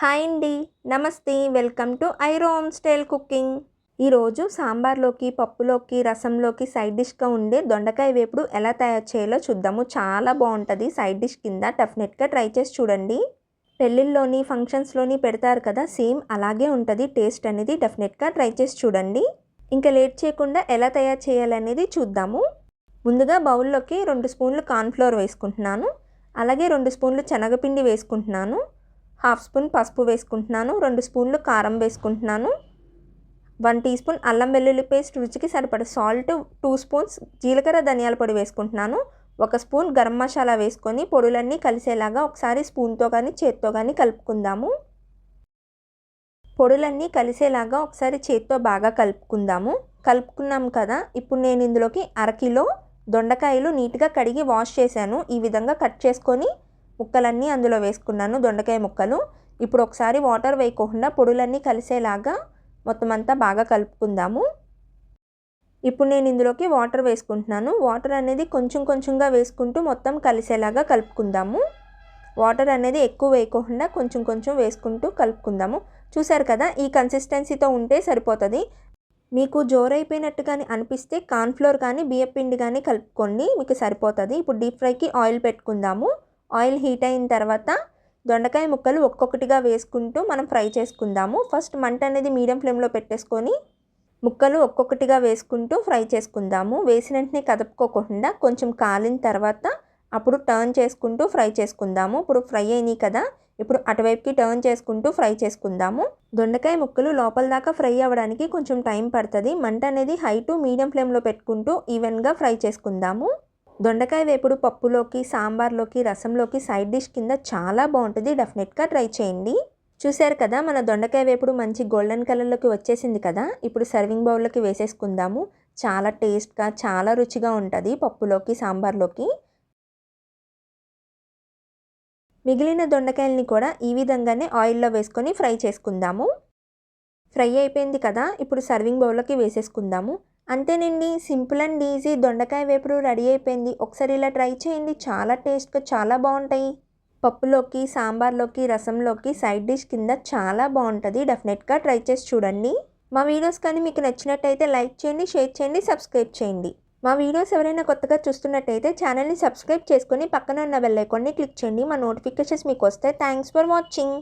Hi అండి, నమస్తే. Welcome to ఐరో హోమ్ స్టైల్ కుకింగ్. ఈరోజు సాంబార్లోకి, పప్పులోకి, రసంలోకి సైడ్ డిష్గా ఉండే దొండకాయ వేపుడు ఎలా తయారు చేయాలో చూద్దాము. చాలా బాగుంటుంది సైడ్ డిష్ కింద. డెఫినెట్గా ట్రై చేసి చూడండి. పెళ్ళిళ్ళలోని, ఫంక్షన్స్లోని పెడతారు కదా, సేమ్ అలాగే ఉంటుంది టేస్ట్ అనేది. డెఫినెట్గా ట్రై చేసి చూడండి. ఇంకా లేట్ చేయకుండా ఎలా తయారు చేయాలనేది చూద్దాము. ముందుగా బౌల్లోకి 2 స్పూన్లు కార్న్ఫ్లోర్ వేసుకుంటున్నాను. అలాగే 2 స్పూన్లు శనగపిండి వేసుకుంటున్నాను. హాఫ్ స్పూన్ పసుపు వేసుకుంటున్నాను. 2 స్పూన్లు కారం వేసుకుంటున్నాను. 1 టీ స్పూన్ అల్లం వెల్లుల్లి పేస్ట్, రుచికి సరిపడ సాల్ట్, 2 స్పూన్స్ జీలకర్ర ధనియాల పొడి వేసుకుంటున్నాను. 1 స్పూన్ గరం మసాలా వేసుకొని పొడులన్నీ కలిసేలాగా ఒకసారి స్పూన్తో కానీ చేత్తో కానీ కలుపుకుందాము. పొడులన్నీ కలిసేలాగా ఒకసారి చేత్తో బాగా కలుపుకుందాము. కలుపుకున్నాం కదా, ఇప్పుడు నేను ఇందులోకి అరకిలో దొండకాయలు నీట్గా కడిగి వాష్ చేశాను. ఈ విధంగా కట్ చేసుకొని ముక్కలన్నీ అందులో వేసుకున్నాను, దొండకాయ ముక్కలు. ఇప్పుడు ఒకసారి వాటర్ వేయకుండా పొడులన్నీ కలిసేలాగా మొత్తం అంతా బాగా కలుపుకుందాము. ఇప్పుడు నేను ఇందులోకి వాటర్ వేసుకుంటున్నాను. వాటర్ అనేది కొంచెం కొంచెంగా వేసుకుంటూ మొత్తం కలిసేలాగా కలుపుకుందాము. వాటర్ అనేది ఎక్కువ వేయకుండా కొంచెం కొంచెం వేసుకుంటూ కలుపుకుందాము. చూసారు కదా, ఈ కన్సిస్టెన్సీతో ఉంటే సరిపోతుంది. మీకు జోరైపోయినట్టు కానీ అనిపిస్తే కార్న్ఫ్లోర్ కానీ బియ్యపిండి కానీ కలుపుకోండి, మీకు సరిపోతుంది. ఇప్పుడు డీప్ ఫ్రైకి ఆయిల్ పెట్టుకుందాము. ఆయిల్ హీట్ అయిన తర్వాత దొండకాయ ముక్కలు ఒక్కొక్కటిగా వేసుకుంటూ మనం ఫ్రై చేసుకుందాము. ఫస్ట్ మంట అనేది మీడియం ఫ్లేమ్లో పెట్టేసుకొని ముక్కలు ఒక్కొక్కటిగా వేసుకుంటూ ఫ్రై చేసుకుందాము. వేసిన వెంటనే కదుపుకోకుండా కొంచెం కాలిన తర్వాత అప్పుడు టర్న్ చేసుకుంటూ ఫ్రై చేసుకుందాము. ఇప్పుడు ఫ్రై అయినాయి కదా, ఇప్పుడు అటువైపుకి టర్న్ చేసుకుంటూ ఫ్రై చేసుకుందాము. దొండకాయ ముక్కలు లోపల దాకా ఫ్రై అవ్వడానికి కొంచెం టైం పడుతుంది. మంట అనేది హై టు మీడియం ఫ్లేమ్లో పెట్టుకుంటూ ఈవెన్గా ఫ్రై చేసుకుందాము. దొండకాయ వేపుడు పప్పులోకి, సాంబార్లోకి, రసంలోకి సైడ్ డిష్ కింద చాలా బాగుంటుంది. డెఫినెట్గా ట్రై చేయండి. చూశారు కదా, మన దొండకాయ వేపుడు మంచి గోల్డెన్ కలర్లోకి వచ్చేసింది కదా. ఇప్పుడు సర్వింగ్ బౌల్లోకి వేసేసుకుందాము. చాలా టేస్ట్గా, చాలా రుచిగా ఉంటుంది పప్పులోకి, సాంబార్లోకి. మిగిలిన దొండకాయలని కూడా ఈ విధంగానే ఆయిల్లో వేసుకొని ఫ్రై చేసుకుందాము. ఫ్రై అయిపోయింది కదా, ఇప్పుడు సర్వింగ్ బౌల్లోకి వేసేసుకుందాము. అంతేనండి, సింపుల్ అండ్ ఈజీ దొండకాయ వేపుడు రెడీ అయిపోయింది. ఒకసారి ఇలా ట్రై చేయండి, చాలా టేస్ట్గా చాలా బాగుంటాయి. పప్పులోకి, సాంబార్లోకి, రసంలోకి సైడ్ డిష్ కింద చాలా బాగుంటుంది. డెఫినెట్గా ట్రై చేసి చూడండి. మా వీడియోస్ కానీ మీకు నచ్చినట్టయితే లైక్ చేయండి, షేర్ చేయండి, సబ్స్క్రైబ్ చేయండి. మా వీడియోస్ ఎవరైనా కొత్తగా చూస్తున్నట్టయితే ఛానల్ని సబ్స్క్రైబ్ చేసుకొని పక్కన ఉన్న బెల్ ఐకాన్ని క్లిక్ చేయండి. మా నోటిఫికేషన్స్ మీకు వస్తాయి. Thanks for watching.